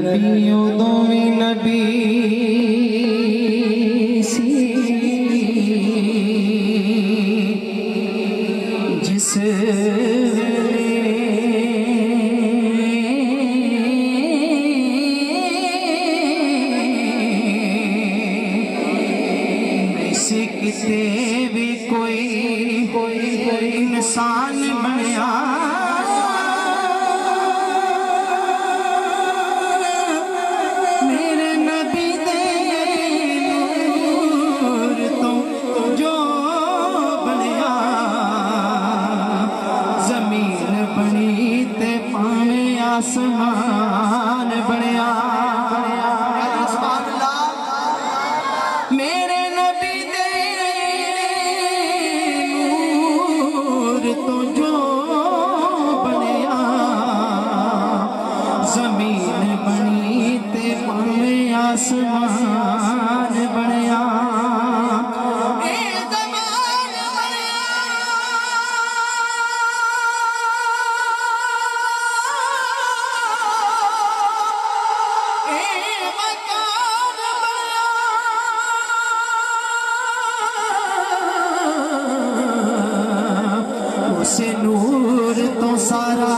नबी उदों भी नबी सी जिस किसे भी कोई इंसान बनया मेरे नबी दे नूर तो जो बनया जमीन बनी ते पावे आसमान बनया मेरे नबी दे नूर तो जो बनया जमीन बनी ते पावे आसमान बनया से नूर तो सारा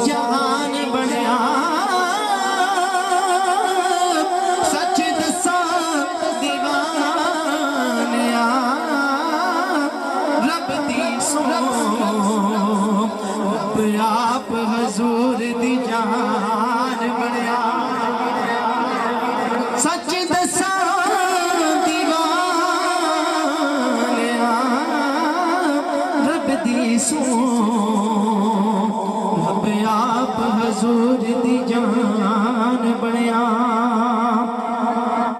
जहान बनया सच दसा दीवानिया रब दी सुनो आप हजूर दी जान बनया सच दसा दीवानिया रब दी सुनो आप हजूर दी जान